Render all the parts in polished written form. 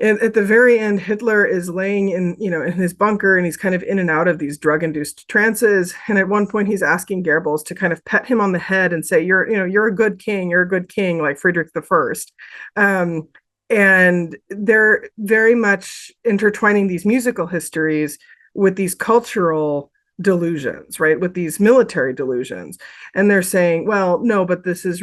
And at the very end, Hitler is laying in his bunker, and he's kind of in and out of these drug-induced trances. And at one point, he's asking Goebbels to kind of pet him on the head and say, "You're a good king. You're a good king, like Friedrich the First." And they're very much intertwining these musical histories with these cultural delusions, right? With these military delusions. And they're saying, well, no, but this is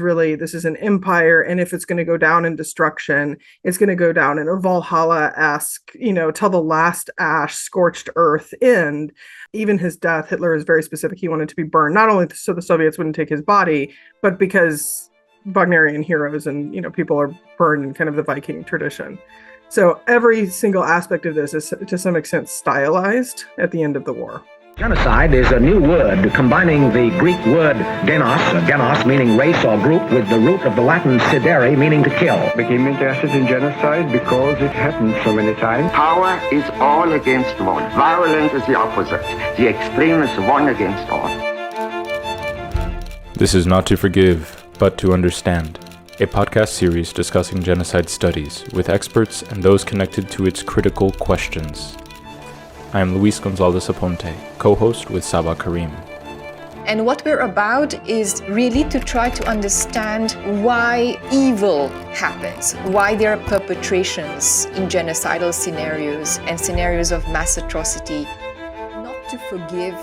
an empire. And if it's going to go down in destruction, it's going to go down in a Valhalla-esque, till the last ash, scorched earth end. Even his death, Hitler is very specific. He wanted to be burned, not only so the Soviets wouldn't take his body, but because Wagnerian heroes and, people are burned in kind of the Viking tradition. So every single aspect of this is to some extent stylized at the end of the war. Genocide is a new word combining the Greek word genos meaning race or group, with the root of the Latin sidere meaning to kill. Became interested in genocide because it happened so many times. Power is all against one. Violence is the opposite. The extreme is one against all. This is Not to Forgive, but to Understand, a podcast series discussing genocide studies with experts and those connected to its critical questions. I am Luis Gonzalez Aponte, co-host with Saba Karim. And what we're about is really to try to understand why evil happens, why there are perpetrations in genocidal scenarios and scenarios of mass atrocity. Not to forgive,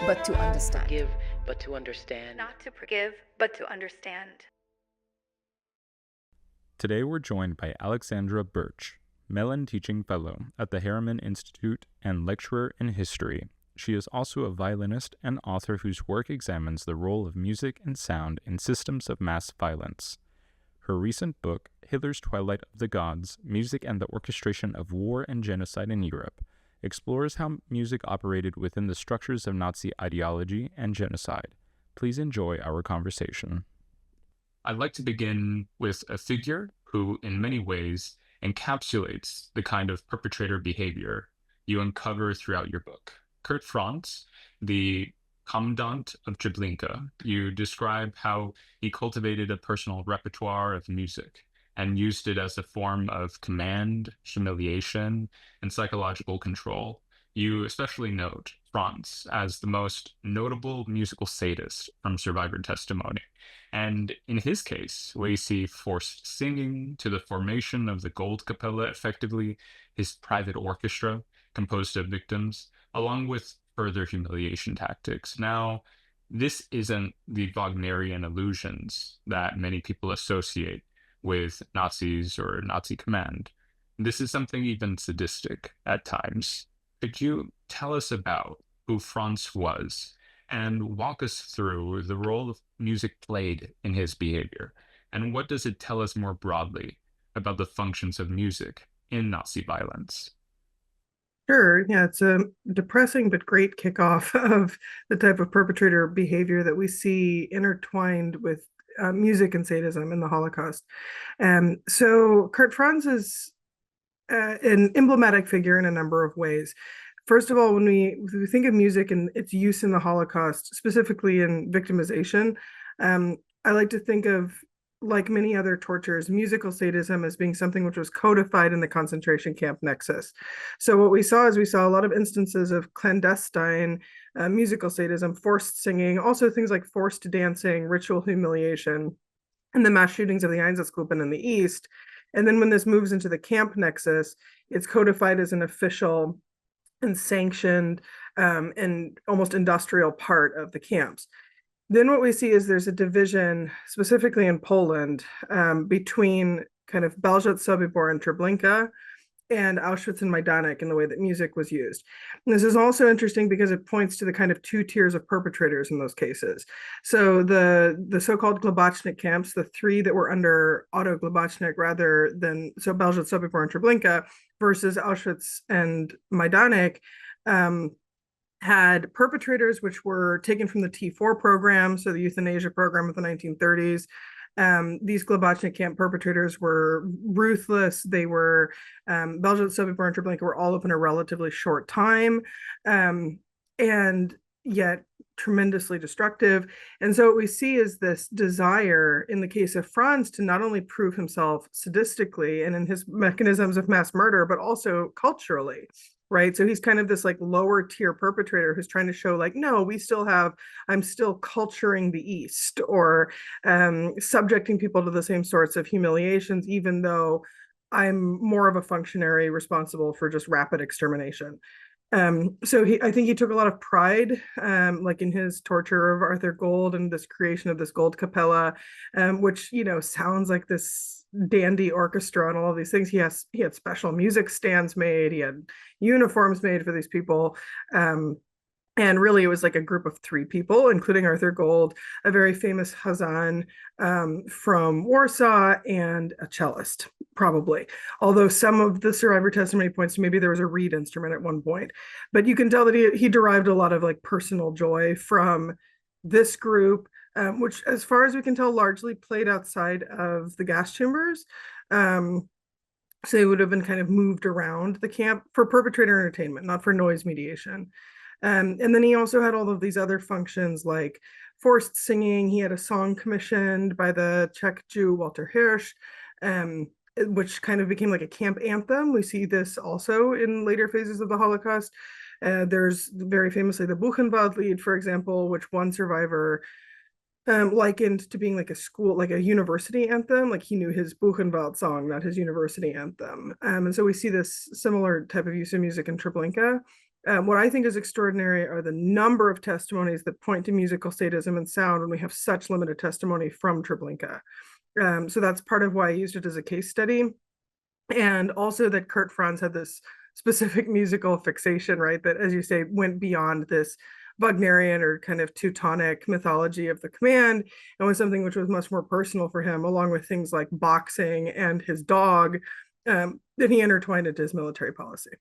but to understand. Forgive, but to understand. Not to forgive, but to understand. Today we're joined by Alexandra Birch, Mellon Teaching Fellow at the Harriman Institute and lecturer in history. She is also a violinist and author whose work examines the role of music and sound in systems of mass violence. Her recent book, Hitler's Twilight of the Gods, Music and the Orchestration of War and Genocide in Europe, explores how music operated within the structures of Nazi ideology and genocide. Please enjoy our conversation. I'd like to begin with a figure who, in many ways, encapsulates the kind of perpetrator behavior you uncover throughout your book. Kurt Franz, the commandant of Treblinka, you describe how he cultivated a personal repertoire of music and used it as a form of command, humiliation, and psychological control. You especially note Franz as the most notable musical sadist from survivor testimony. And in his case, we see forced singing to the formation of the Goldkapelle, effectively his private orchestra composed of victims, along with further humiliation tactics. Now, this isn't the Wagnerian illusions that many people associate with Nazis or Nazi command. This is something even sadistic at times. Could you tell us about who Franz was and walk us through the role of music played in his behavior? And what does it tell us more broadly about the functions of music in Nazi violence? Sure. Yeah, it's a depressing but great kickoff of the type of perpetrator behavior that we see intertwined with music and sadism in the Holocaust. So Kurt Franz is an emblematic figure in a number of ways. First of all, when we think of music and its use in the Holocaust, specifically in victimization, I like to think of, like many other tortures, musical sadism as being something which was codified in the concentration camp nexus. So what we saw a lot of instances of clandestine musical sadism, forced singing, also things like forced dancing, ritual humiliation, and the mass shootings of the Einsatzgruppen in the East. And then when this moves into the camp nexus, it's codified as an official and sanctioned and almost industrial part of the camps. Then what we see is there's a division, specifically in Poland, between kind of Belzec, Sobibor, and Treblinka, and Auschwitz and Majdanek in the way that music was used. And this is also interesting because it points to the kind of two tiers of perpetrators in those cases. So the so-called Globachnik camps, the three that were under Otto Globachnik rather than Belzec, Sobibor, and Treblinka, versus Auschwitz and Majdanek, had perpetrators which were taken from the T4 program, so the euthanasia program of the 1930s. These Globachnik camp perpetrators were ruthless. They were, Belzec, Sobibor, and Treblinka were all up in a relatively short time. And yet tremendously destructive. And so what we see is this desire in the case of Franz to not only prove himself sadistically and in his mechanisms of mass murder, but also culturally, right? So he's kind of this like lower tier perpetrator who's trying to show like, no, I'm still culturing the East, or subjecting people to the same sorts of humiliations, even though I'm more of a functionary responsible for just rapid extermination. So I think he took a lot of pride, like in his torture of Arthur Gold and this creation of this gold capella, which, sounds like this dandy orchestra and all of these things. He had special music stands made. He had uniforms made for these people. And really, it was like a group of 3 people, including Arthur Gold, a very famous Hazan from Warsaw, and a cellist, probably. Although some of the survivor testimony points to maybe there was a reed instrument at one point. But you can tell that he derived a lot of like personal joy from this group, which, as far as we can tell, largely played outside of the gas chambers. So they would have been kind of moved around the camp for perpetrator entertainment, not for noise mediation. And then he also had all of these other functions like forced singing. He had a song commissioned by the Czech Jew Walter Hirsch, which kind of became like a camp anthem. We see this also in later phases of the Holocaust. There's very famously the Buchenwald Lied, for example, which one survivor likened to being like a school, like a university anthem. Like he knew his Buchenwald song, not his university anthem. And so we see this similar type of use of music in Treblinka. What I think is extraordinary are the number of testimonies that point to musical sadism and sound when we have such limited testimony from Treblinka. So that's part of why I used it as a case study. And also that Kurt Franz had this specific musical fixation, right? That, as you say, went beyond this Wagnerian or kind of Teutonic mythology of the command, and was something which was much more personal for him, along with things like boxing and his dog, that he intertwined into his military policy.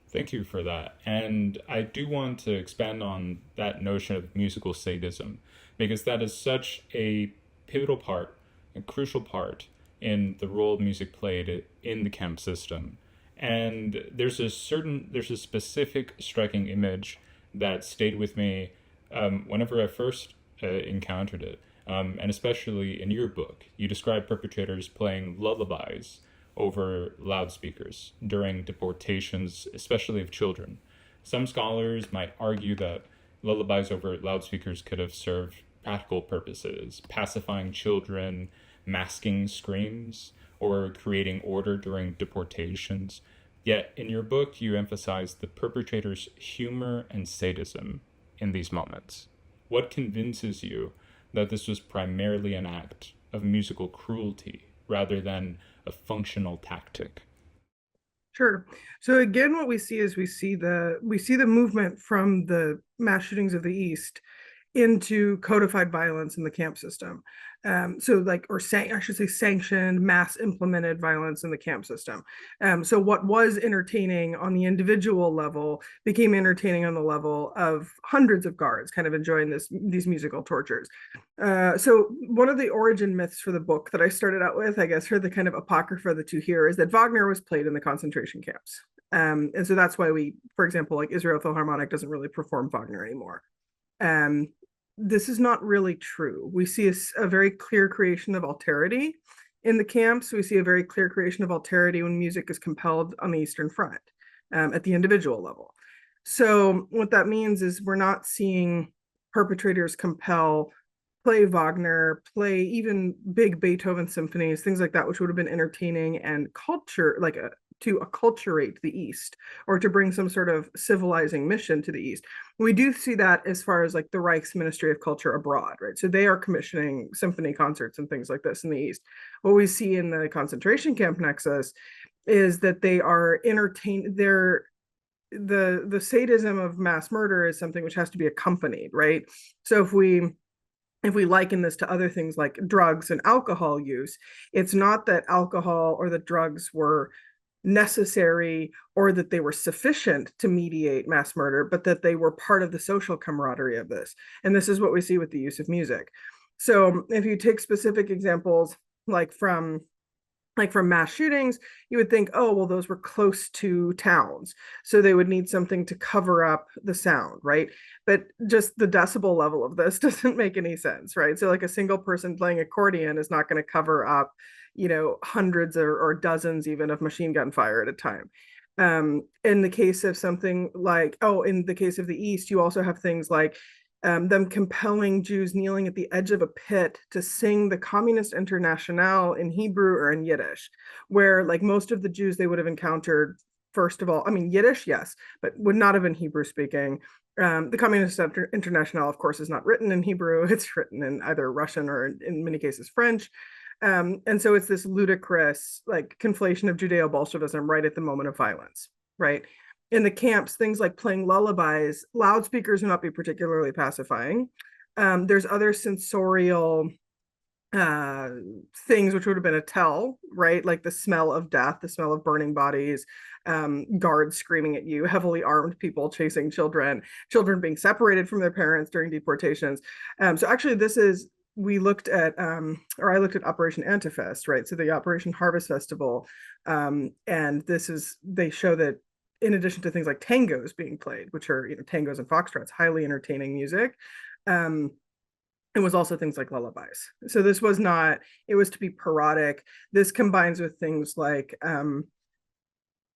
Thank you for that. And I do want to expand on that notion of musical sadism, because that is such a pivotal part, a crucial part in the role music played in the camp system. And there's a specific striking image that stayed with me whenever I first encountered it. And especially in your book, you describe perpetrators playing lullabies over loudspeakers during deportations, especially of children. Some scholars might argue that lullabies over loudspeakers could have served practical purposes, pacifying children, masking screams, or creating order during deportations. Yet in your book, you emphasize the perpetrator's humor and sadism in these moments. What convinces you that this was primarily an act of musical cruelty rather than a functional tactic? Sure. So again, what we see is we see the movement from the mass shootings of the East into codified violence in the camp system. Sanctioned, mass implemented violence in the camp system. So what was entertaining on the individual level became entertaining on the level of hundreds of guards kind of enjoying these musical tortures. So one of the origin myths for the book that I started out with, I guess, for the kind of apocrypha that you hear, is that Wagner was played in the concentration camps. And so that's why for example, like Israel Philharmonic doesn't really perform Wagner anymore. This is not really true. We see a very clear creation of alterity in the camps. We see a very clear creation of alterity when music is compelled on the Eastern Front at the individual level. So what that means is we're not seeing perpetrators play Wagner, play even big Beethoven symphonies, things like that, which would have been entertaining and to acculturate the East, or to bring some sort of civilizing mission to the East. We do see that as far as like the Reich's Ministry of Culture abroad, right? So they are commissioning symphony concerts and things like this in the East. What we see in the concentration camp nexus is that they are entertained. The sadism of mass murder is something which has to be accompanied, right? So if we liken this to other things like drugs and alcohol use, it's not that alcohol or the drugs were necessary or that they were sufficient to mediate mass murder, but that they were part of the social camaraderie of this. And this is what we see with the use of music. So if you take specific examples, like from like from mass shootings, you would think, oh, well, those were close to towns, so they would need something to cover up the sound, right? But just the decibel level of this doesn't make any sense, right? So like a single person playing accordion is not going to cover up, hundreds or dozens even of machine gun fire at a time. In the case of something like, in the case of the East, you also have things like them compelling Jews kneeling at the edge of a pit to sing the Communist Internationale in Hebrew or in Yiddish, where like most of the Jews they would have encountered, first of all, I mean, Yiddish, yes, but would not have been Hebrew speaking. The Communist Internationale, of course, is not written in Hebrew. It's written in either Russian or in many cases French. And so it's this ludicrous like conflation of Judeo-Bolshevism right at the moment of violence, right? In the camps, things like playing lullabies, loudspeakers would not be particularly pacifying. There's other sensorial things which would have been a tell, right? Like the smell of death, the smell of burning bodies, guards screaming at you, heavily armed people chasing children, children being separated from their parents during deportations. So actually we looked at, or I looked at Operation Antifest, right? So the Operation Harvest Festival. And they show that in addition to things like tangos being played, which are, tangos and foxtrots, highly entertaining music, it was also things like lullabies. So it was to be parodic. This combines with things like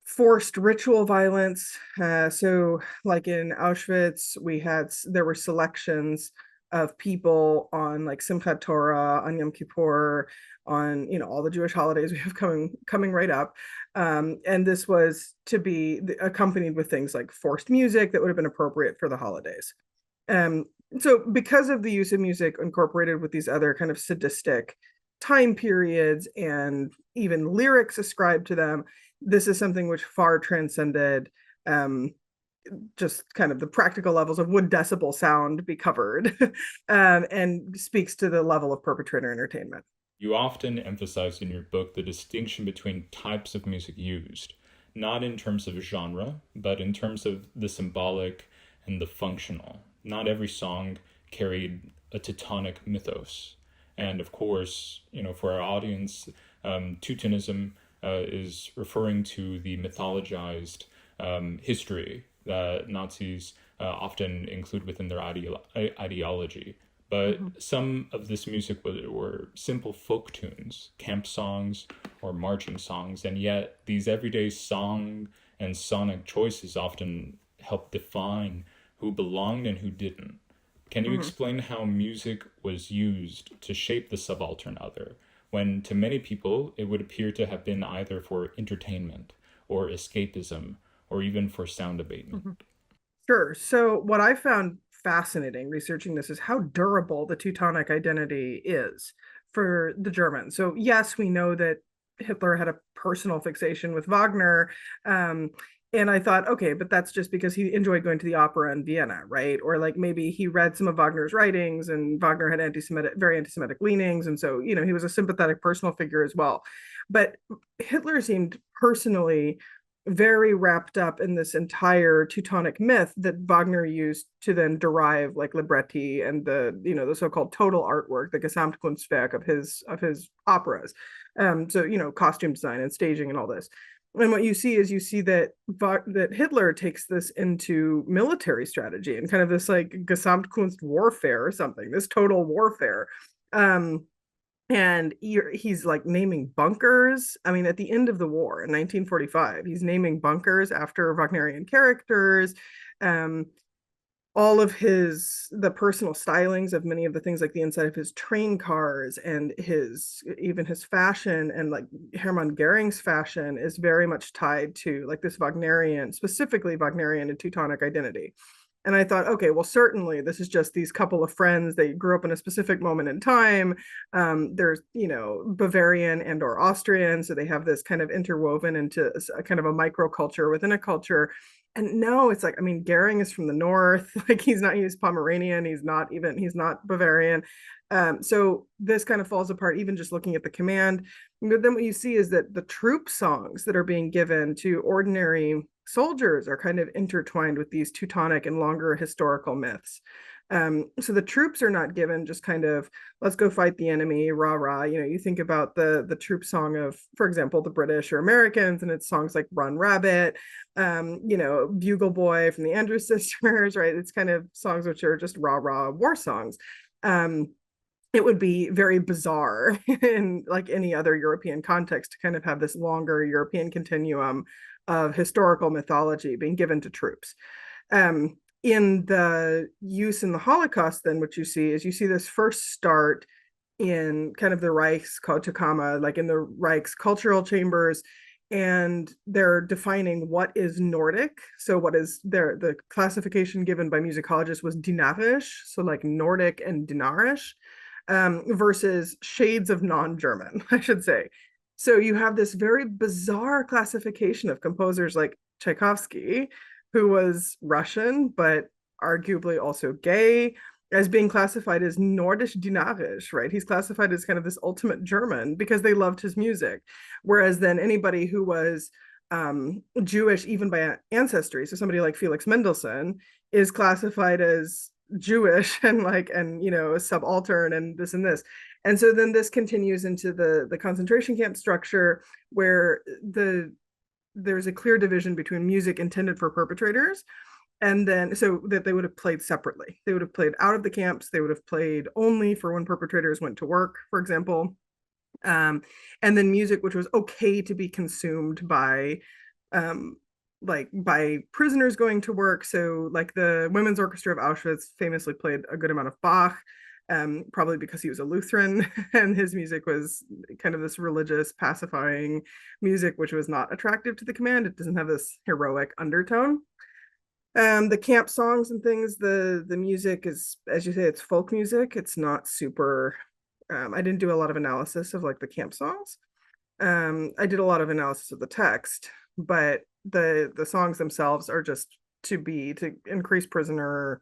forced ritual violence. So like in Auschwitz, there were selections of people on like Simchat Torah, on Yom Kippur, on all the Jewish holidays we have coming right up, and this was to be accompanied with things like forced music that would have been appropriate for the holidays. So because of the use of music incorporated with these other kind of sadistic time periods and even lyrics ascribed to them, this is something which far transcended just kind of the practical levels of would decibel sound be covered, and speaks to the level of perpetrator entertainment. You often emphasize in your book the distinction between types of music used, not in terms of genre, but in terms of the symbolic and the functional. Not every song carried a Teutonic mythos. And of course, for our audience, Teutonism is referring to the mythologized history that Nazis often include within their ideology. But some of this music were simple folk tunes, camp songs, or marching songs, and yet these everyday song and sonic choices often help define who belonged and who didn't. Can you explain how music was used to shape the subaltern other, when to many people it would appear to have been either for entertainment or escapism or even for sound abatement? Sure. So what I found fascinating researching this is how durable the Teutonic identity is for the Germans. So yes, we know that Hitler had a personal fixation with Wagner. And I thought, okay, but that's just because he enjoyed going to the opera in Vienna, right? Or like maybe he read some of Wagner's writings and Wagner had very anti-Semitic leanings. And so, he was a sympathetic personal figure as well. But Hitler seemed personally very wrapped up in this entire Teutonic myth that Wagner used to then derive like libretti and the so-called total artwork, the Gesamtkunstwerk of his operas. So costume design and staging and all this. And what you see that Hitler takes this into military strategy and kind of this like Gesamtkunst warfare or something, this total warfare. And he's like naming bunkers. I mean, at the end of the war in 1945, he's naming bunkers after Wagnerian characters. All of the personal stylings of many of the things like the inside of his train cars and even his fashion, and like Hermann Goering's fashion is very much tied to like this specifically Wagnerian and Teutonic identity. And I thought, okay, well, certainly this is just these couple of friends. They grew up in a specific moment in time. There's, Bavarian and or Austrian. So they have this kind of interwoven into a kind of a microculture within a culture. And no, it's like, I mean, Goering is from the north. Like he's Pomeranian. He's not Bavarian. So this kind of falls apart, even just looking at the command. But then what you see is that the troop songs that are being given to ordinary soldiers are kind of intertwined with these Teutonic and longer historical myths. So the troops are not given just kind of, let's go fight the enemy, rah, rah. You think about the troop song of, for example, the British or Americans, and it's songs like Run Rabbit, Bugle Boy from the Andrews Sisters, right? It's kind of songs which are just rah, rah war songs. It would be very bizarre in like any other European context to kind of have this longer European continuum of historical mythology being given to troops. In the use in the Holocaust, then what you see this first start in kind of the Reich's Kodakama, like in the Reich's cultural chambers, and they're defining what is Nordic. So what is the classification given by musicologists was Dinarisch, so like Nordic and Dinarisch, versus shades of non-German, I should say. So you have this very bizarre classification of composers like Tchaikovsky, who was Russian, but arguably also gay, as being classified as Nordisch Dinarisch, right? He's classified as kind of this ultimate German because they loved his music. Whereas then anybody who was Jewish, even by ancestry, so somebody like Felix Mendelssohn, is classified as Jewish and a subaltern and this and this. And so then this continues into the concentration camp structure, where there's a clear division between music intended for perpetrators, and then so that they would have played separately. They would have played out of the camps. They would have played only for when perpetrators went to work, for example. And then music which was okay to be consumed by prisoners going to work. So like the Women's Orchestra of Auschwitz famously played a good amount of Bach, probably because he was a Lutheran and his music was kind of this religious pacifying music, which was not attractive to the command. It doesn't have this heroic undertone. The camp songs and things, the music is, as you say, it's folk music. It's not super, I didn't do a lot of analysis of like the camp songs. I did a lot of analysis of the text, but the songs themselves are just to increase prisoner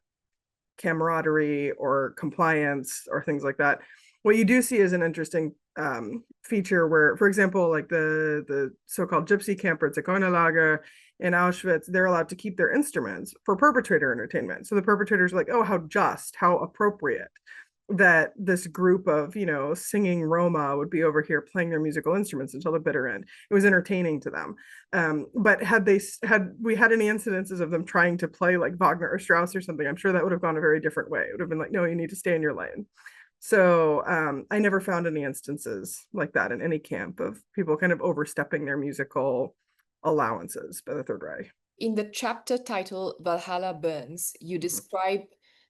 camaraderie or compliance or things like that. What you do see is an interesting feature where, for example, like the so-called gypsy camper Zigeunerlager in Auschwitz, they're allowed to keep their instruments for perpetrator entertainment. So the perpetrators are like, oh, how just, how appropriate that this group of, singing Roma would be over here playing their musical instruments until the bitter end. It was entertaining to them. But had we had any incidences of them trying to play like Wagner or Strauss or something, I'm sure that would have gone a very different way. It would have been like, no, you need to stay in your lane. So I never found any instances like that in any camp of people kind of overstepping their musical allowances by the Third Reich. In the chapter titled Valhalla Burns, you describe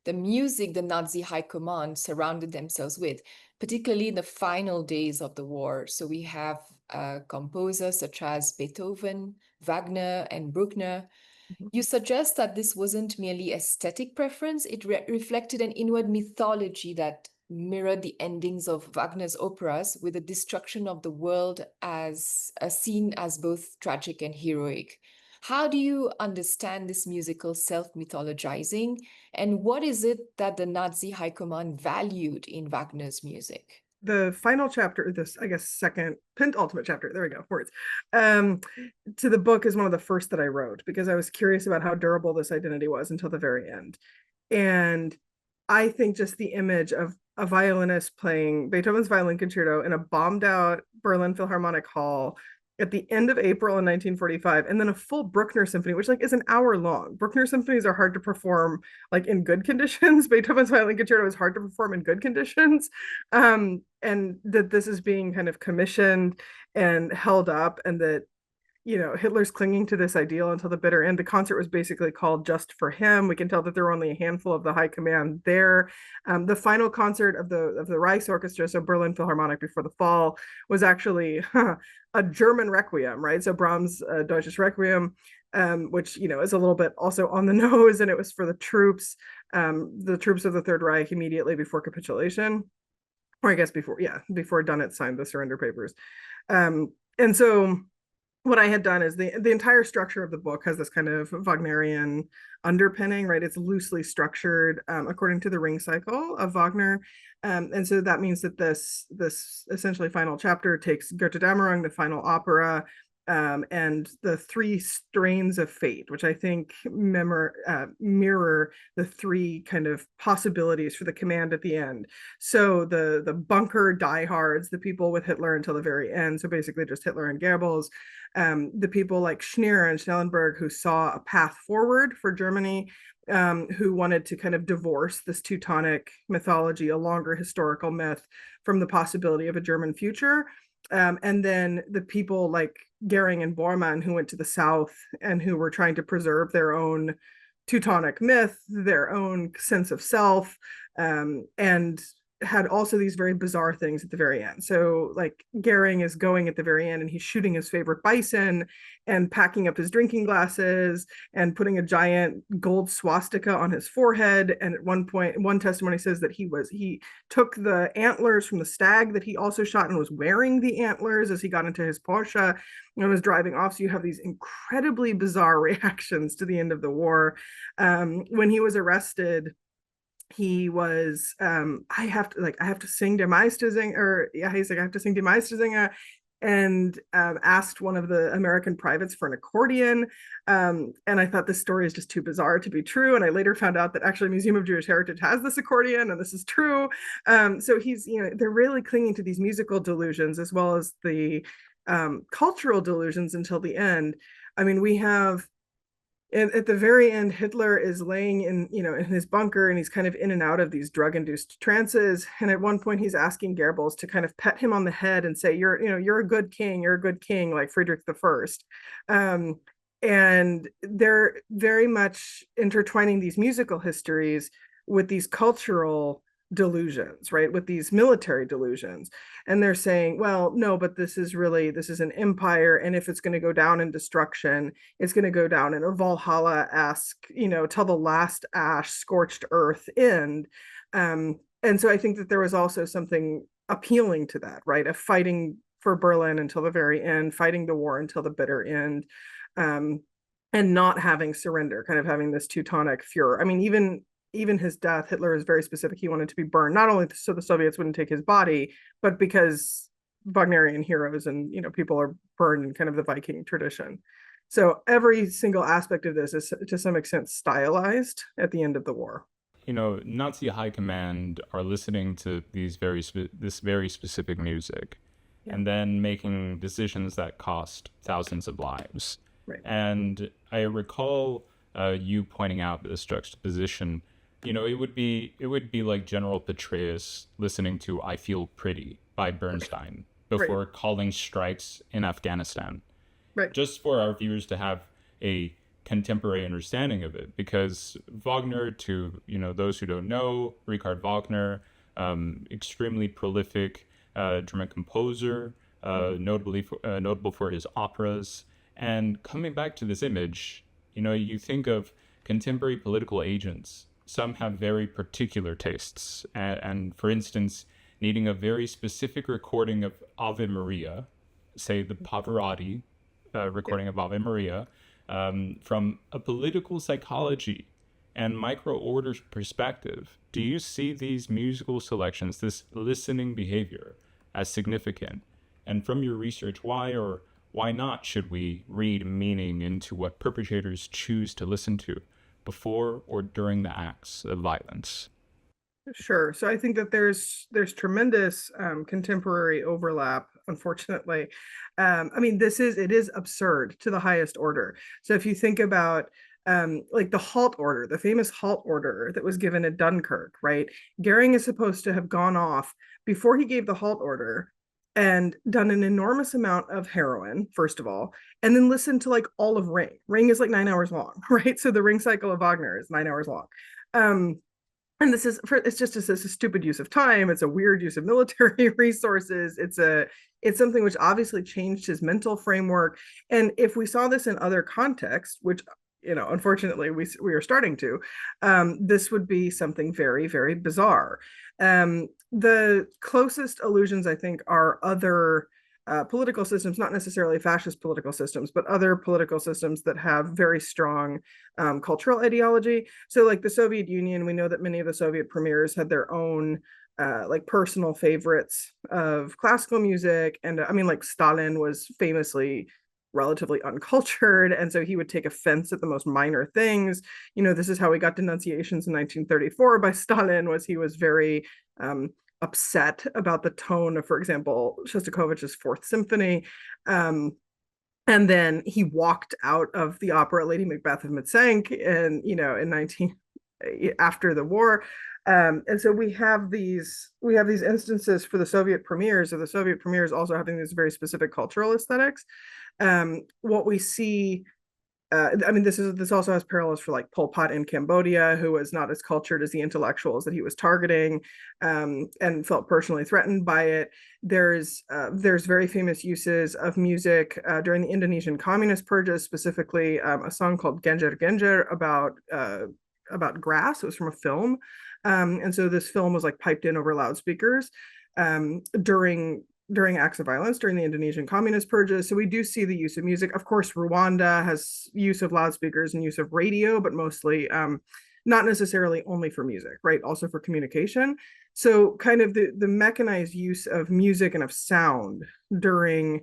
the music the Nazi high command surrounded themselves with, particularly in the final days of the war. So we have composers such as Beethoven, Wagner, and Bruckner. You suggest that this wasn't merely aesthetic preference, it reflected an inward mythology that mirrored the endings of Wagner's operas, with the destruction of the world as seen as both tragic and heroic. How do you understand this musical self-mythologizing, and what is it that the Nazi high command valued in Wagner's music? The final chapter, this, I guess, second, penultimate chapter, there we go, words, to the book is one of the first that I wrote because I was curious about how durable this identity was until the very end. And I think just the image of a violinist playing Beethoven's Violin Concerto in a bombed out Berlin Philharmonic Hall at the end of April in 1945, and then a full Bruckner symphony, which is an hour long. Bruckner symphonies are hard to perform in good conditions. Beethoven's Violin Concerto is hard to perform in good conditions. And that this is being kind of commissioned and held up, and that Hitler's clinging to this ideal until the bitter end. The concert was basically called just for him. We can tell that there were only a handful of the high command there. The final concert of the Reichs Orchestra, so Berlin Philharmonic before the fall, was actually a German requiem, right? So Brahms' Deutsches Requiem, which is a little bit also on the nose, and it was for the troops of the Third Reich immediately before capitulation, or I guess before Dönitz signed the surrender papers. And so what I had done is the entire structure of the book has this kind of Wagnerian underpinning, right? It's loosely structured according to the ring cycle of Wagner. And so that means that this essentially final chapter takes Götterdämmerung, the final opera, and the three strains of fate, which I think mirror the three kind of possibilities for the command at the end. So the bunker diehards, the people with Hitler until the very end, so basically just Hitler and Goebbels, the people like Schneer and Schellenberg who saw a path forward for Germany, who wanted to kind of divorce this Teutonic mythology, a longer historical myth, from the possibility of a German future. And then the people like Goering and Bormann who went to the South and who were trying to preserve their own Teutonic myth, their own sense of self, and had also these very bizarre things at the very end. So like Goering is going at the very end and he's shooting his favorite bison and packing up his drinking glasses and putting a giant gold swastika on his forehead. And at one point, one testimony says that he took the antlers from the stag that he also shot and was wearing the antlers as he got into his Porsche and was driving off. So you have these incredibly bizarre reactions to the end of the war. When he was arrested, he was I have to sing Die Meistersing, or yeah, he's like, I have to sing Die Meistersing, and asked one of the American privates for an accordion. And I thought this story is just too bizarre to be true. And I later found out that actually Museum of Jewish Heritage has this accordion, and this is true. So he's, they're really clinging to these musical delusions as well as the cultural delusions until the end. I mean, we have, at the very end, Hitler is laying in his bunker, and he's kind of in and out of these drug-induced trances. And at one point, he's asking Goebbels to kind of pet him on the head and say, "You're a good king. You're a good king," like Friedrich I. And they're very much intertwining these musical histories with these cultural delusions, right? With these military delusions. And they're saying, well, no, but this is an empire. And if it's going to go down in destruction, it's going to go down in a Valhalla-esque, till the last ash scorched earth end. And so I think that there was also something appealing to that, right? Of fighting for Berlin until the very end, fighting the war until the bitter end, and not having surrender, kind of having this Teutonic furor. I mean, even his death, Hitler is very specific. He wanted to be burned, not only so the Soviets wouldn't take his body, but because Wagnerian heroes and people are burned in kind of the Viking tradition. So every single aspect of this is to some extent stylized at the end of the war. Nazi high command are listening to this very specific music, and then making decisions that cost thousands of lives. Right. And I recall you pointing out this juxtaposition. It would be like General Petraeus listening to "I Feel Pretty" by Bernstein before calling strikes in Afghanistan. Right. Just for our viewers to have a contemporary understanding of it, because Wagner, to those who don't know, Richard Wagner, extremely prolific German composer, notable for his operas. And coming back to this image, you think of contemporary political agents. Some have very particular tastes, and for instance, needing a very specific recording of Ave Maria, say the Pavarotti recording of Ave Maria, from a political psychology and micro-order perspective. Do you see these musical selections, this listening behavior, as significant? And from your research, why or why not should we read meaning into what perpetrators choose to listen to before or during the acts of violence? Sure. So I think that there's tremendous contemporary overlap, unfortunately. I mean, it is absurd to the highest order. So if you think about like the halt order, the famous halt order that was given at Dunkirk, right? Goering is supposed to have gone off before he gave the halt order and done an enormous amount of heroin, first of all, and then listened to like all of Ring. Ring is like 9 hours long, right? So the Ring cycle of Wagner is 9 hours long. And it's just a stupid use of time. It's a weird use of military resources. It's something which obviously changed his mental framework. And if we saw this in other contexts, which unfortunately we are starting to, this would be something very, very bizarre. The closest allusions, I think, are other political systems, not necessarily fascist political systems, but other political systems that have very strong cultural ideology. So like the Soviet Union, we know that many of the Soviet premiers had their own like personal favorites of classical music. And I mean, like Stalin was famously relatively uncultured, and so he would take offense at the most minor things. This is how we got denunciations in 1934 by Stalin, was he was very upset about the tone of, for example, Shostakovich's Fourth Symphony. And then he walked out of the opera Lady Macbeth of Metzenk after the war. And so we have these instances for the Soviet premieres, of the Soviet premieres also having these very specific cultural aesthetics. What we see, this also has parallels for like Pol Pot in Cambodia, who was not as cultured as the intellectuals that he was targeting, and felt personally threatened by it. There's very famous uses of music during the Indonesian communist purges, specifically a song called Genjer Genjer about grass. It was from a film. And so this film was like piped in over loudspeakers during acts of violence during the Indonesian communist purges. So we do see the use of music. Of course, Rwanda has use of loudspeakers and use of radio, but mostly not necessarily only for music, right? Also for communication. So kind of the mechanized use of music and of sound during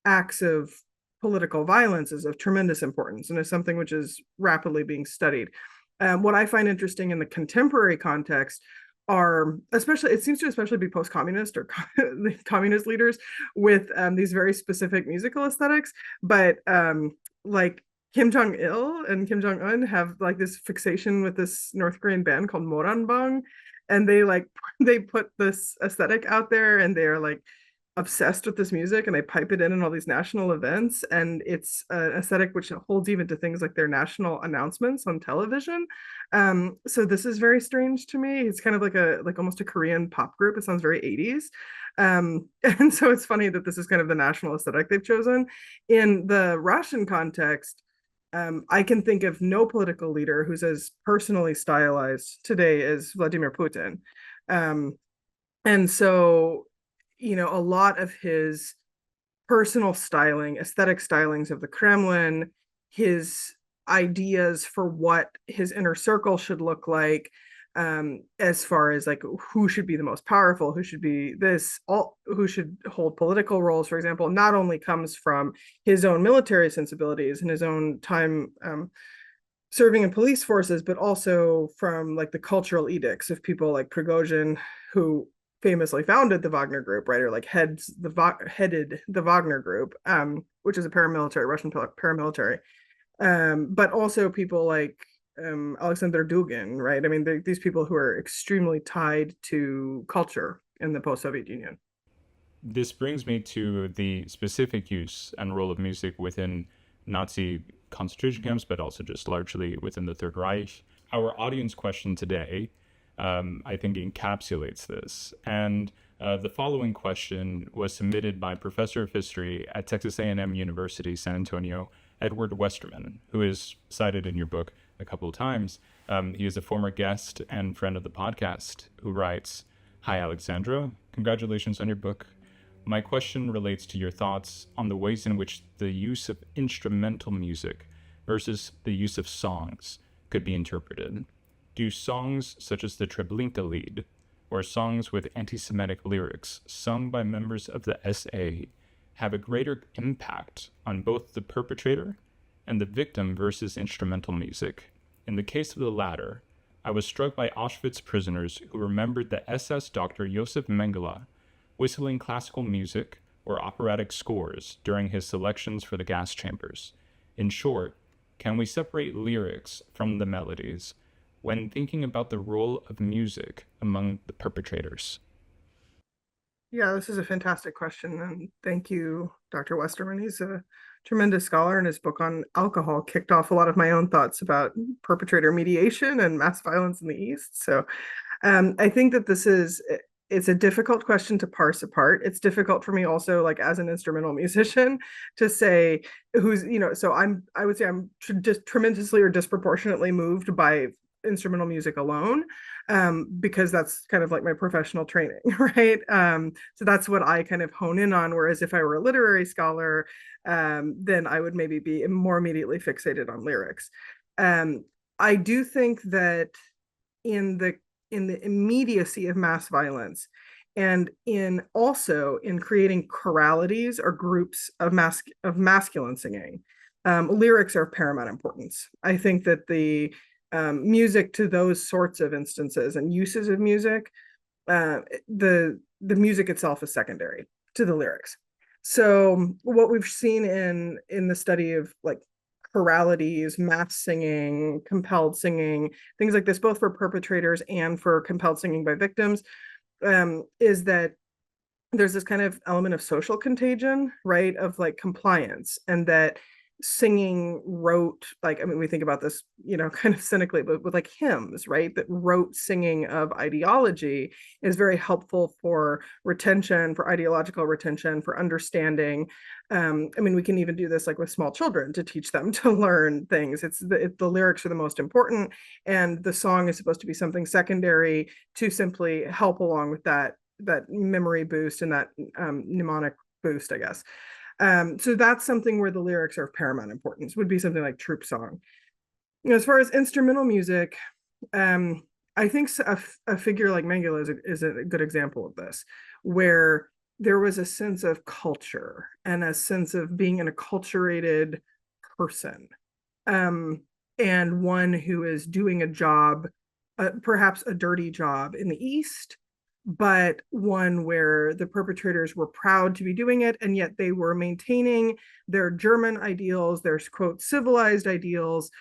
acts of political violence is of tremendous importance, and is something which is rapidly being studied. What I find interesting in the contemporary context are, it seems to especially be post-communist or communist leaders with these very specific musical aesthetics, but like Kim Jong-il and Kim Jong-un have like this fixation with this North Korean band called Moranbang, and they put this aesthetic out there, and they're like obsessed with this music, and they pipe it in all these national events, and it's an aesthetic which holds even to things like their national announcements on television. So this is very strange to me. It's kind of like almost a Korean pop group. It sounds very 80s. And so it's funny that this is kind of the national aesthetic they've chosen. In the Russian context, I can think of no political leader who's as personally stylized today as Vladimir Putin. And so a lot of his personal styling, aesthetic stylings of the Kremlin, his ideas for what his inner circle should look like, as far as like who should be the most powerful, who should be who should hold political roles, for example, not only comes from his own military sensibilities and his own time serving in police forces, but also from like the cultural edicts of people like Prigozhin, who famously founded the Wagner Group, right, or like headed the Wagner Group, which is a Russian paramilitary, but also people like Alexander Dugin, right? I mean, these people who are extremely tied to culture in the post-Soviet Union. This brings me to the specific use and role of music within Nazi concentration camps, but also just largely within the Third Reich. Our audience question today, I think, encapsulates this. And the following question was submitted by Professor of History at Texas A&M University, San Antonio, Edward Westermann, who is cited in your book a couple of times. He is a former guest and friend of the podcast, who writes, "Hi, Alexandra. Congratulations on your book. My question relates to your thoughts on the ways in which the use of instrumental music versus the use of songs could be interpreted. Do songs such as the Treblinka Lied, or songs with anti-Semitic lyrics sung by members of the SA, have a greater impact on both the perpetrator and the victim versus instrumental music? In the case of the latter, I was struck by Auschwitz prisoners who remembered the SS doctor Josef Mengele whistling classical music or operatic scores during his selections for the gas chambers. In short, can we separate lyrics from the melodies when thinking about the role of music among the perpetrators?" Yeah, this is a fantastic question, and thank you, Dr. Westermann. He's a tremendous scholar, and his book on alcohol kicked off a lot of my own thoughts about perpetrator mediation and mass violence in the East. So I think that it's a difficult question to parse apart. It's difficult for me also, like as an instrumental musician, to say who's, so I would say I'm just tremendously or disproportionately moved by instrumental music alone, because that's kind of like my professional training, right? So that's what I kind of hone in on. Whereas if I were a literary scholar, then I would maybe be more immediately fixated on lyrics. I do think that in the immediacy of mass violence, and in also in creating choralities or groups of masculine singing. Lyrics are of paramount importance. I think that the music to those sorts of instances and uses of music, the music itself is secondary to the lyrics. So what we've seen in the study of like choralities, mass singing, compelled singing, things like this, both for perpetrators and for compelled singing by victims, is that there's this kind of element of social contagion, right? Of like compliance, and that singing rote, like, I mean, we think about this, kind of cynically, but with like hymns, right? That rote singing of ideology is very helpful for retention, for ideological retention, for understanding. I mean, we can even do this like with small children to teach them to learn things. The lyrics are the most important, and the song is supposed to be something secondary to simply help along with that memory boost and that mnemonic boost, I guess. So that's something where the lyrics are of paramount importance, would be something like troop song. As far as instrumental music, I think a figure like Mengele is a good example of this, where there was a sense of culture and a sense of being an acculturated person, and one who is doing a job, perhaps a dirty job in the East, but one where the perpetrators were proud to be doing it, and yet they were maintaining their German ideals, their quote civilized ideals,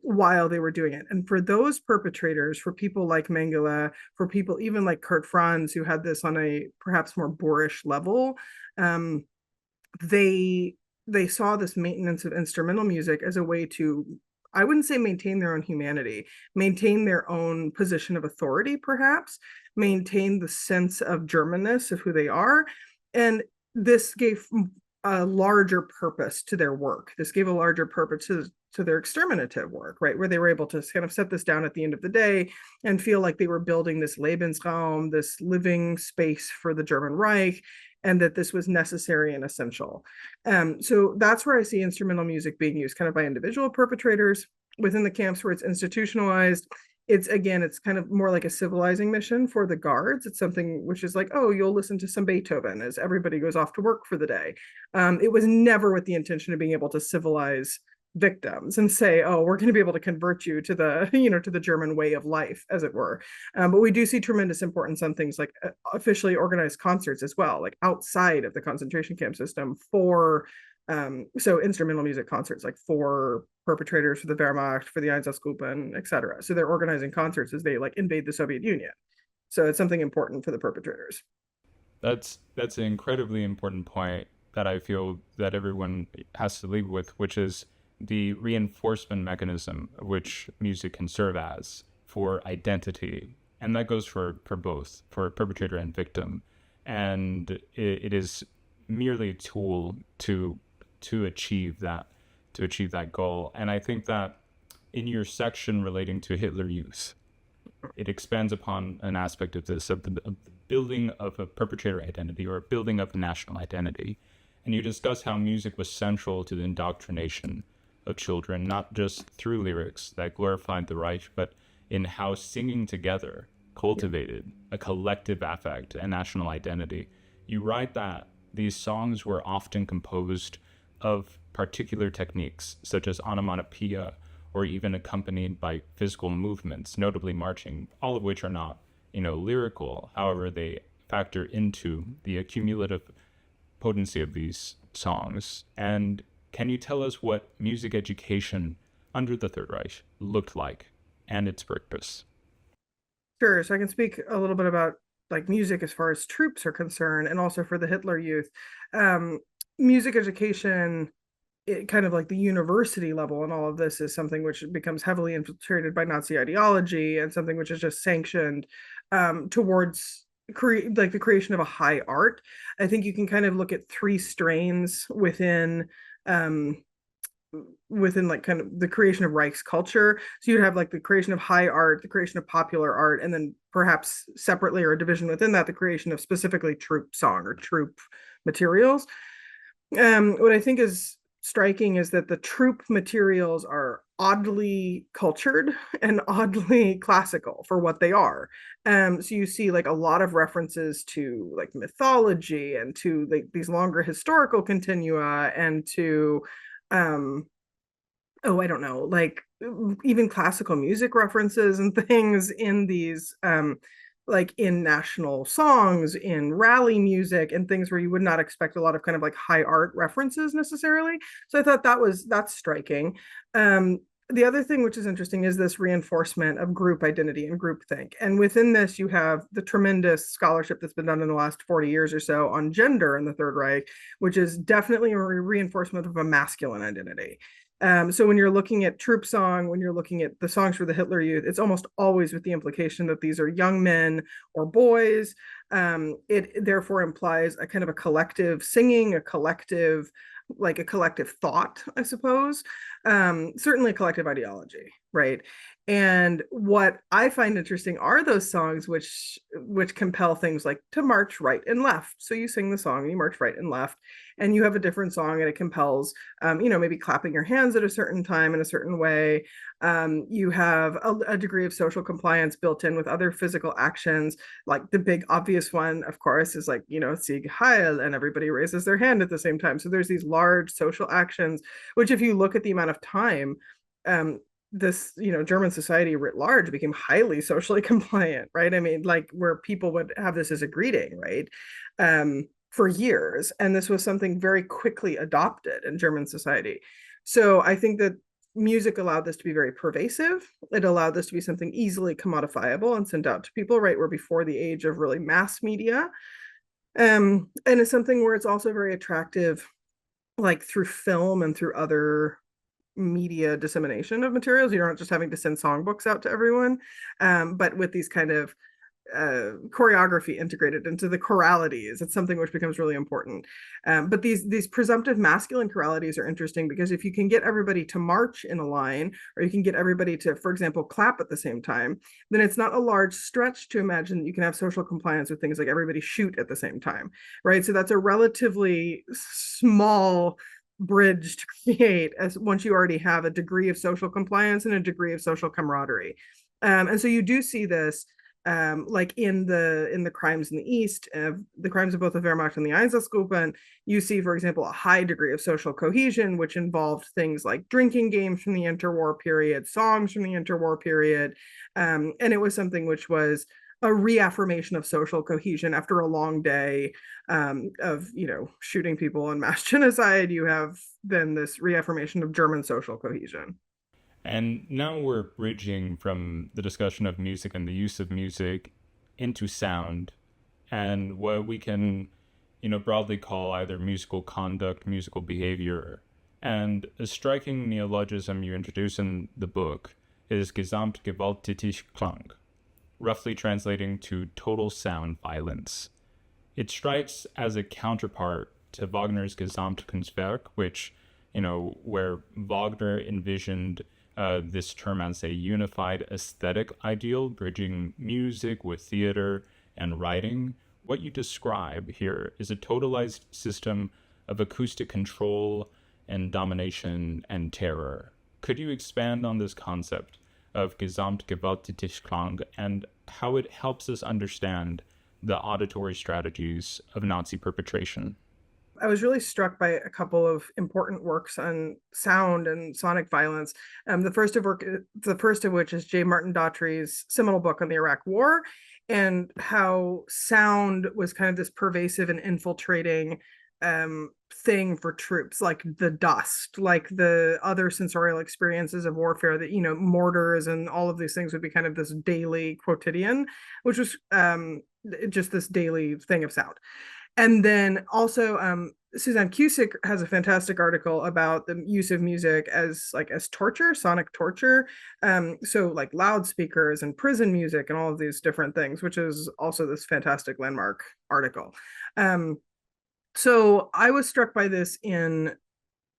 while they were doing it. And for those perpetrators, for people like Mengele, for people even like Kurt Franz, who had this on a perhaps more boorish level, they saw this maintenance of instrumental music as a way to, I wouldn't say maintain their own humanity, maintain their own position of authority, perhaps, maintain the sense of Germanness of who they are. And this gave a larger purpose to their work. This gave a larger purpose to their exterminative work, right? Where they were able to kind of set this down at the end of the day and feel like they were building this Lebensraum, this living space for the German Reich, and that this was necessary and essential. So that's where I see instrumental music being used kind of by individual perpetrators within the camps where it's institutionalized. It's kind of more like a civilizing mission for the guards. It's something which is like, oh, you'll listen to some Beethoven as everybody goes off to work for the day. It was never with the intention of being able to civilize victims and say, oh, we're going to be able to convert you to the, to the German way of life, as it were. But we do see tremendous importance on things like officially organized concerts as well, like outside of the concentration camp system for, so instrumental music concerts, like for perpetrators, for the Wehrmacht, for the Einsatzgruppen, etc. So they're organizing concerts as they like invade the Soviet Union. So it's something important for the perpetrators. That's an incredibly important point that I feel that everyone has to leave with, which is the reinforcement mechanism which music can serve as for identity. And that goes for both, for perpetrator and victim. And it is merely a tool to achieve that goal. And I think that in your section relating to Hitler Youth, it expands upon an aspect of this, of the building of a perpetrator identity or building of a national identity. And you discuss how music was central to the indoctrination of children, not just through lyrics that glorified the Reich, but in how singing together cultivated a collective affect and national identity. You write that these songs were often composed of particular techniques, such as onomatopoeia, or even accompanied by physical movements, notably marching, all of which are not, lyrical. However, they factor into the accumulative potency of these songs. And can you tell us what music education under the Third Reich looked like and its purpose? Sure. So I can speak a little bit about like music as far as troops are concerned, and also for the Hitler Youth. Music education, kind of like the university level and all of this, is something which becomes heavily infiltrated by Nazi ideology, and something which is just sanctioned towards the creation of a high art. I think you can kind of look at three strains within like kind of the creation of Reich's culture. So you'd have like the creation of high art, the creation of popular art, and then perhaps separately or a division within that, the creation of specifically troop song or troop materials. What I think is striking is that the troop materials are oddly cultured and oddly classical for what they are. So you see like a lot of references to like mythology and to like these longer historical continua and to I don't know, like even classical music references and things in these like in national songs, in rally music, and things where you would not expect a lot of kind of like high art references necessarily. So I thought that's striking. The other thing which is interesting is this reinforcement of group identity and groupthink. And within this, you have the tremendous scholarship that's been done in the last 40 years or so on gender in the Third Reich, which is definitely a reinforcement of a masculine identity. So when you're looking at troop song, when you're looking at the songs for the Hitler Youth, it's almost always with the implication that these are young men or boys. It therefore implies a kind of a collective singing, a collective thought, I suppose. Certainly a collective ideology, right? And what I find interesting are those songs which compel things like to march right and left. So you sing the song and you march right and left, and you have a different song and it compels, maybe clapping your hands at a certain time in a certain way. You have a degree of social compliance built in with other physical actions. Like the big obvious one, of course, is like, Sieg Heil, and everybody raises their hand at the same time. So there's these large social actions, which if you look at the amount of time, this German society writ large became highly socially compliant, right? I mean, like where people would have this as a greeting, right? For years, and this was something very quickly adopted in German society. So I think that music allowed this to be very pervasive. It allowed this to be something easily commodifiable and sent out to people, right? We're before the age of really mass media, and it's something where it's also very attractive, like through film and through other media dissemination of materials. You're not just having to send songbooks out to everyone, but with these kind of choreography integrated into the choralities. It's something which becomes really important. But these presumptive masculine choralities are interesting because if you can get everybody to march in a line, or you can get everybody to, for example, clap at the same time, then it's not a large stretch to imagine that you can have social compliance with things like everybody shoot at the same time, right? So that's a relatively small bridge to create as once you already have a degree of social compliance and a degree of social camaraderie. And so you do see this like in the crimes in the East, the crimes of both the Wehrmacht and the Einsatzgruppen, you see, for example, a high degree of social cohesion, which involved things like drinking games from the interwar period, songs from the interwar period, and it was something which was a reaffirmation of social cohesion after a long day of shooting people and mass genocide. You have then this reaffirmation of German social cohesion. And now we're bridging from the discussion of music and the use of music into sound and what we can, broadly call either musical conduct, musical behavior. And a striking neologism you introduce in the book is Gesamtgewalttätigklang, roughly translating to total sound violence. It strikes as a counterpart to Wagner's Gesamtkunstwerk, which, where Wagner envisioned this term as a unified aesthetic ideal, bridging music with theater and writing. What you describe here is a totalized system of acoustic control and domination and terror. Could you expand on this concept of Gesamtgewalttätigklang and how it helps us understand the auditory strategies of Nazi perpetration? I was really struck by a couple of important works on sound and sonic violence. The first of which is J. Martin Daughtry's seminal book on the Iraq War, and how sound was kind of this pervasive and infiltrating thing for troops, like the dust, like the other sensorial experiences of warfare, that mortars and all of these things would be kind of this daily quotidian, which was just this daily thing of sound. And then also Suzanne Cusick has a fantastic article about the use of music as torture, sonic torture. So like loudspeakers and prison music and all of these different things, which is also this fantastic landmark article. So I was struck by this in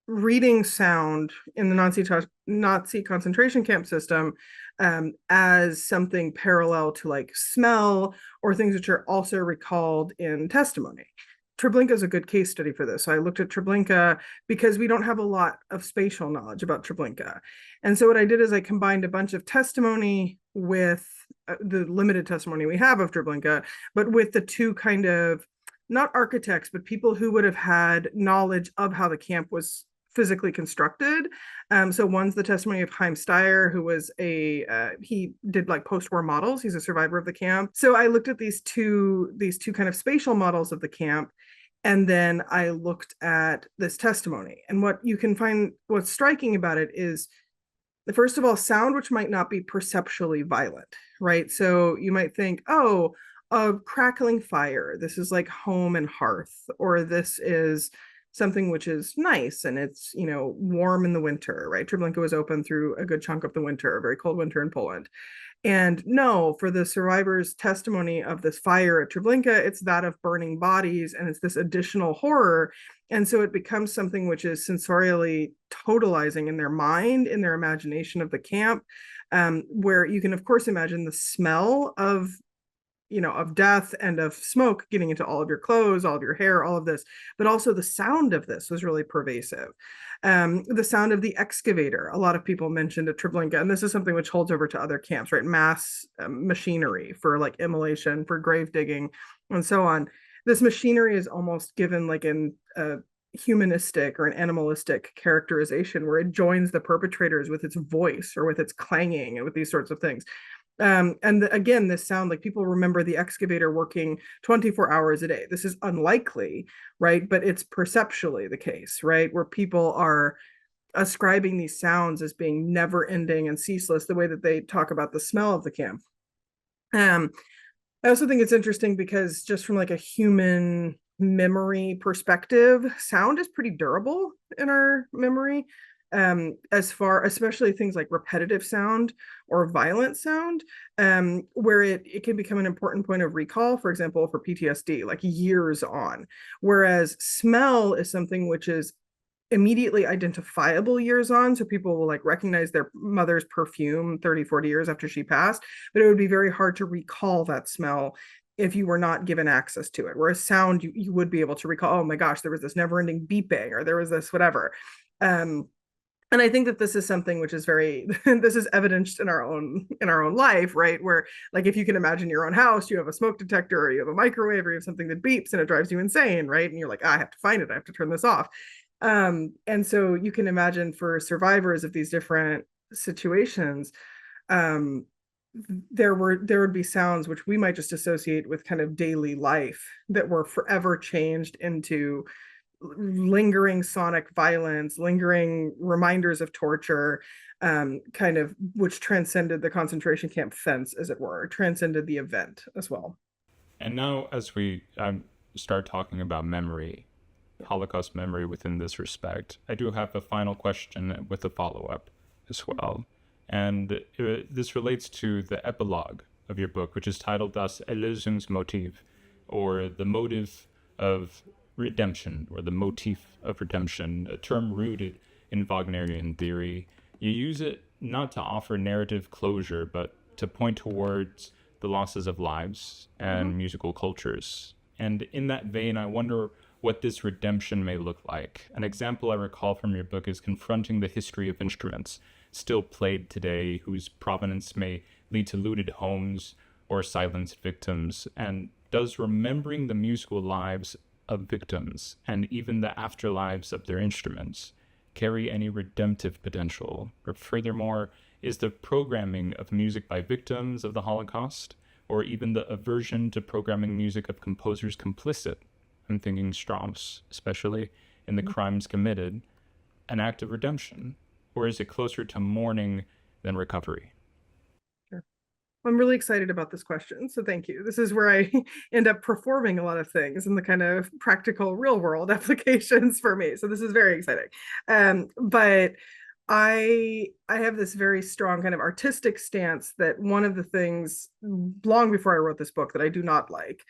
reading sound in the Nazi concentration camp system as something parallel to like smell or things which are also recalled in testimony. Treblinka is a good case study for this. So I looked at Treblinka because we don't have a lot of spatial knowledge about Treblinka. And so what I did is I combined a bunch of testimony with the limited testimony we have of Treblinka, but with the two kind of, not architects, but people who would have had knowledge of how the camp was physically constructed. So one's the testimony of Chaim Steyer, who was he did like post-war models. He's a survivor of the camp. So I looked at these two kind of spatial models of the camp, and then I looked at this testimony. And what you can find, what's striking about it is, first of all, sound which might not be perceptually violent, right? So you might think, oh, a crackling fire, this is like home and hearth, or this is something which is nice and it's, warm in the winter, right? Treblinka was open through a good chunk of the winter, a very cold winter in Poland. And no, for the survivors' testimony of this fire at Treblinka, it's that of burning bodies, and it's this additional horror. And so it becomes something which is sensorially totalizing in their mind, in their imagination of the camp, where you can, of course, imagine the smell of death and of smoke getting into all of your clothes, all of your hair, all of this, but also the sound of this was really pervasive. The sound of the excavator, a lot of people mentioned at Treblinka, and this is something which holds over to other camps, right? Mass machinery for like immolation, for grave digging, and so on. This machinery is almost given like a humanistic or an animalistic characterization, where it joins the perpetrators with its voice or with its clanging and with these sorts of things. Again, this sound, like people remember the excavator working 24 hours a day. This is unlikely, right? But it's perceptually the case, right? Where people are ascribing these sounds as being never ending and ceaseless, the way that they talk about the smell of the camp. I also think it's interesting because just from like a human memory perspective, sound is pretty durable in our memory. Especially things like repetitive sound or violent sound, where it can become an important point of recall, for example, for PTSD, like years on. Whereas smell is something which is immediately identifiable years on. So people will like recognize their mother's perfume 30, 40 years after she passed, but it would be very hard to recall that smell if you were not given access to it. Whereas sound, you would be able to recall, oh my gosh, there was this never ending beeping, or there was this whatever. And I think that this is something which is this is evidenced in our own life, right? Where like, if you can imagine your own house, you have a smoke detector, or you have a microwave, or you have something that beeps and it drives you insane, right? And you're like, I have to find it. I have to turn this off. And so you can imagine for survivors of these different situations, there would be sounds which we might just associate with kind of daily life that were forever changed into lingering sonic violence, lingering reminders of torture, kind of which transcended the concentration camp fence, as it were, transcended the event as well. And now, as we start talking about memory, Holocaust memory within this respect, I do have a final question with a follow-up as well. And this relates to the epilogue of your book, which is titled Das Erlösungsmotiv, or the motive of redemption, or the motif of redemption, a term rooted in Wagnerian theory. You use it not to offer narrative closure, but to point towards the losses of lives and musical cultures. And in that vein, I wonder what this redemption may look like. An example I recall from your book is confronting the history of instruments still played today, whose provenance may lead to looted homes or silenced victims. And does remembering the musical lives of victims, and even the afterlives of their instruments, carry any redemptive potential? Or furthermore, is the programming of music by victims of the Holocaust, or even the aversion to programming music of composers complicit, I'm thinking Strauss especially, in the crimes committed, an act of redemption? Or is it closer to mourning than recovery? I'm really excited about this question, so thank you. This is where I end up performing a lot of things in the kind of practical real world applications for me. So this is very exciting. But I have this very strong kind of artistic stance that one of the things long before I wrote this book that I do not like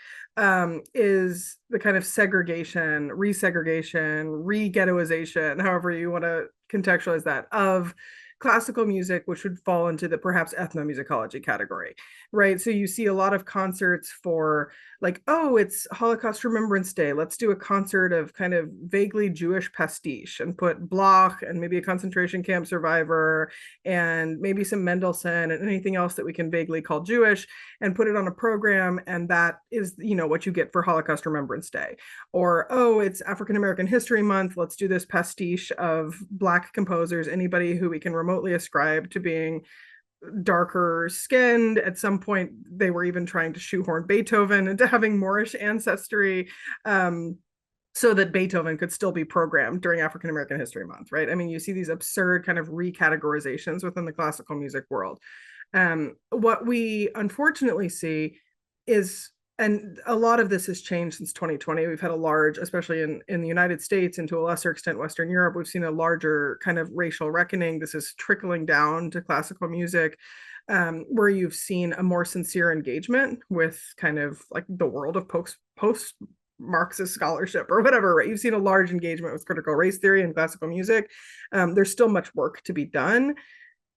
is the kind of segregation, resegregation, re-ghettoization, however you want to contextualize that, of classical music, which would fall into the perhaps ethnomusicology category, right? So you see a lot of concerts for like, oh, it's Holocaust Remembrance Day. Let's do a concert of kind of vaguely Jewish pastiche and put Bloch and maybe a concentration camp survivor and maybe some Mendelssohn and anything else that we can vaguely call Jewish and put it on a program. And that is, what you get for Holocaust Remembrance Day. Or, oh, it's African American History Month. Let's do this pastiche of Black composers, anybody who we can remotely ascribe to being darker skinned. At some point, they were even trying to shoehorn Beethoven into having Moorish ancestry, so that Beethoven could still be programmed during African American History Month, right? I mean, you see these absurd kind of recategorizations within the classical music world. What we unfortunately see is, and a lot of this has changed since 2020. We've had a large, especially in the United States and to a lesser extent Western Europe, we've seen a larger kind of racial reckoning. This is trickling down to classical music, where you've seen a more sincere engagement with kind of like the world of post Marxist scholarship or whatever, right? You've seen a large engagement with critical race theory and classical music. There's still much work to be done.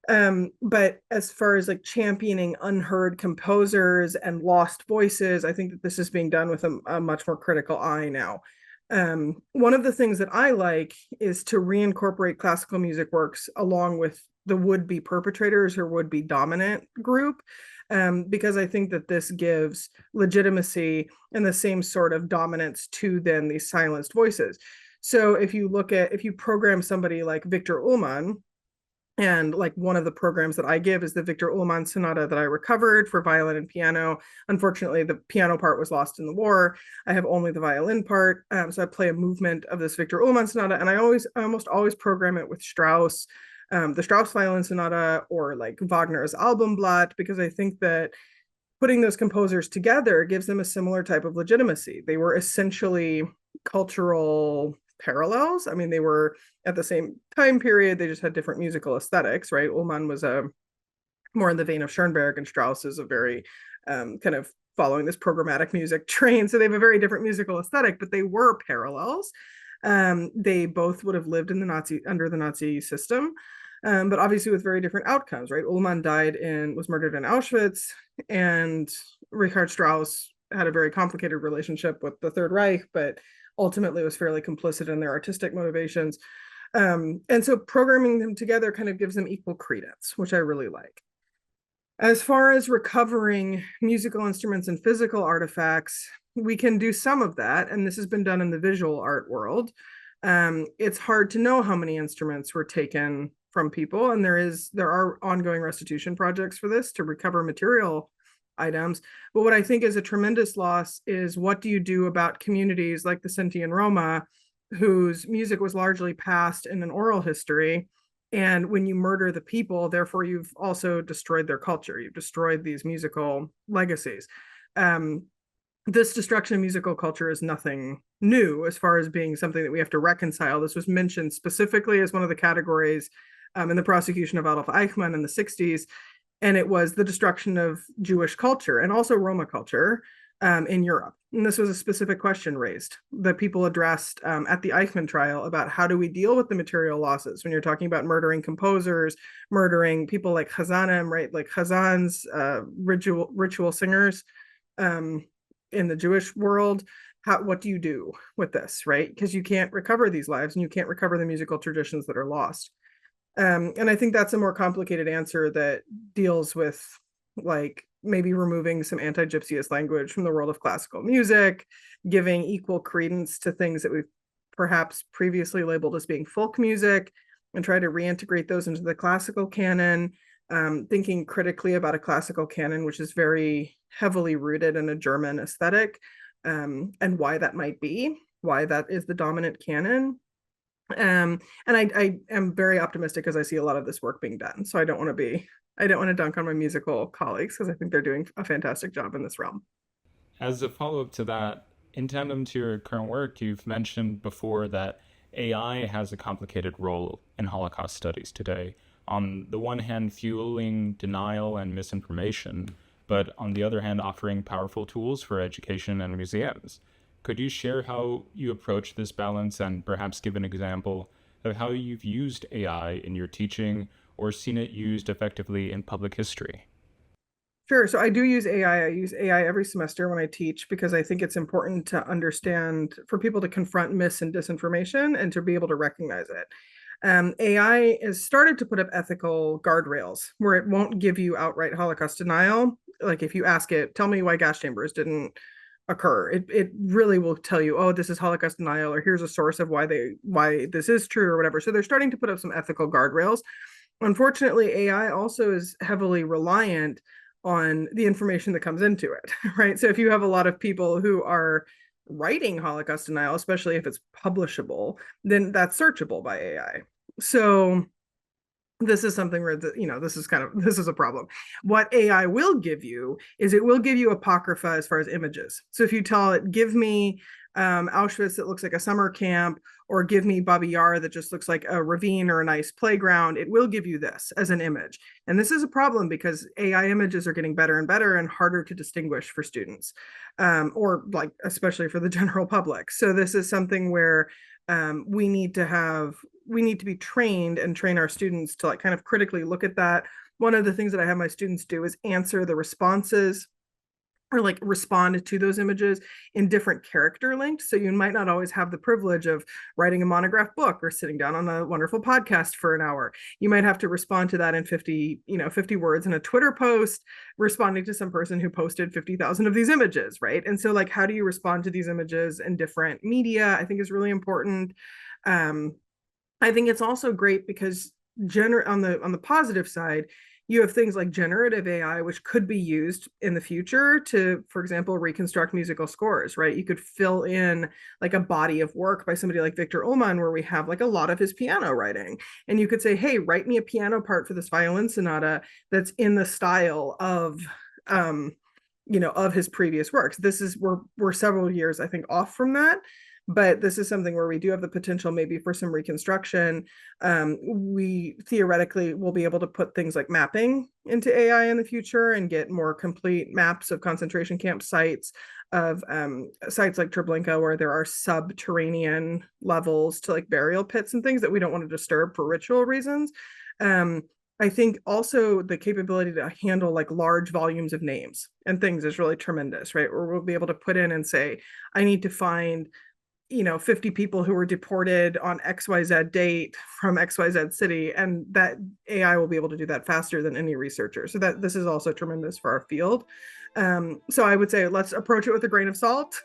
But as far as like championing unheard composers and lost voices, I think that this is being done with a much more critical eye now. One of the things that I like is to reincorporate classical music works along with the would-be perpetrators or would-be dominant group, because I think that this gives legitimacy and the same sort of dominance to then these silenced voices. So if you program somebody like Victor Ullmann, and like one of the programs that I give is the Victor Ullmann sonata that I recovered for violin and piano. Unfortunately, the piano part was lost in the war. I have only the violin part. So I play a movement of this Victor Ullmann sonata, and I almost always program it with Strauss, the Strauss violin sonata, or like Wagner's Albumblatt, because I think that putting those composers together gives them a similar type of legitimacy. They were essentially cultural parallels. I mean, they were at the same time period, they just had different musical aesthetics, right? Ullmann was more in the vein of Schoenberg, and Strauss is a very kind of following this programmatic music train. So they have a very different musical aesthetic, but they were parallels. They both would have lived in under the Nazi system, but obviously with very different outcomes, right? Ullmann was murdered in Auschwitz, and Richard Strauss had a very complicated relationship with the Third Reich, but ultimately was fairly complicit in their artistic motivations. And so programming them together kind of gives them equal credence, which I really like. As far as recovering musical instruments and physical artifacts, we can do some of that, and this has been done in the visual art world. It's hard to know how many instruments were taken from people, and there are ongoing restitution projects for this to recover material items. But what I think is a tremendous loss is, what do you do about communities like the Sinti and Roma, whose music was largely passed in an oral history? And when you murder the people, therefore you've also destroyed their culture. You've destroyed these musical legacies. This destruction of musical culture is nothing new as far as being something that we have to reconcile. This was mentioned specifically as one of the categories in the prosecution of Adolf Eichmann in the 60s. And it was the destruction of Jewish culture and also Roma culture in Europe. And this was a specific question raised that people addressed at the Eichmann trial about how do we deal with the material losses when you're talking about murdering composers, murdering people like Chazanim, right? Like Chazan's ritual singers in the Jewish world. What do you do with this, right? Because you can't recover these lives and you can't recover the musical traditions that are lost. And I think that's a more complicated answer that deals with like maybe removing some anti-Gypsyist language from the world of classical music, giving equal credence to things that we've perhaps previously labeled as being folk music, and try to reintegrate those into the classical canon, thinking critically about a classical canon which is very heavily rooted in a German aesthetic, and why that might be, why that is the dominant canon. And I am very optimistic as I see a lot of this work being done. So I don't want to dunk on my musical colleagues, because I think they're doing a fantastic job in this realm. As a follow-up to that, in tandem to your current work, you've mentioned before that AI has a complicated role in Holocaust studies today. On the one hand, fueling denial and misinformation, but on the other hand, offering powerful tools for education and museums. Could you share how you approach this balance and perhaps give an example of how you've used AI in your teaching or seen it used effectively in public history? Sure. So I do use AI. I use AI every semester when I teach because I think it's important to understand for people to confront mis and disinformation and to be able to recognize it. AI has started to put up ethical guardrails where it won't give you outright Holocaust denial. Like if you ask it, tell me why gas chambers didn't occur. It really will tell you, oh, this is Holocaust denial, or here's a source of why this is true or whatever. So they're starting to put up some ethical guardrails. Unfortunately, AI also is heavily reliant on the information that comes into it, right? So if you have a lot of people who are writing Holocaust denial, especially if it's publishable, then that's searchable by AI. So this is something where this is a problem. What AI will give you is it will give you apocrypha as far as images. So if you tell it, give me Auschwitz that looks like a summer camp, or give me Babi Yar that just looks like a ravine or a nice playground, it will give you this as an image. And this is a problem because AI images are getting better and better and harder to distinguish for students, or like especially for the general public. So this is something where we need to be trained and train our students to like kind of critically look at that. One of the things that I have my students do is answer the responses or like respond to those images in different character lengths. So you might not always have the privilege of writing a monograph book or sitting down on a wonderful podcast for an hour. You might have to respond to that in 50 words in a Twitter post, responding to some person who posted 50,000 of these images, right? And so like, how do you respond to these images in different media, I think is really important. I think it's also great because on the positive side, you have things like generative AI, which could be used in the future to, for example, reconstruct musical scores, right? You could fill in like a body of work by somebody like Victor Ullmann, where we have like a lot of his piano writing. And you could say, hey, write me a piano part for this violin sonata that's in the style of, of his previous works. We're several years, I think, off from that. But this is something where we do have the potential maybe for some reconstruction. We theoretically will be able to put things like mapping into AI in the future and get more complete maps of concentration camp sites, of sites like Treblinka where there are subterranean levels to like burial pits and things that we don't want to disturb for ritual reasons. I think also the capability to handle like large volumes of names and things is really tremendous, right? Where we'll be able to put in and say, I need to find 50 people who were deported on XYZ date from XYZ city, and that AI will be able to do that faster than any researcher. So that this is also tremendous for our field. So I would say let's approach it with a grain of salt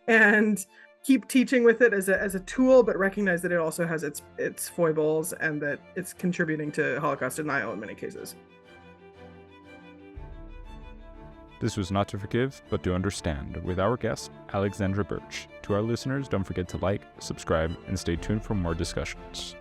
and keep teaching with it as a tool, but recognize that it also has its foibles and that it's contributing to Holocaust denial in many cases. This was Not to Forgive, but to Understand, with our guest, Alexandra Birch. To our listeners, don't forget to like, subscribe, and stay tuned for more discussions.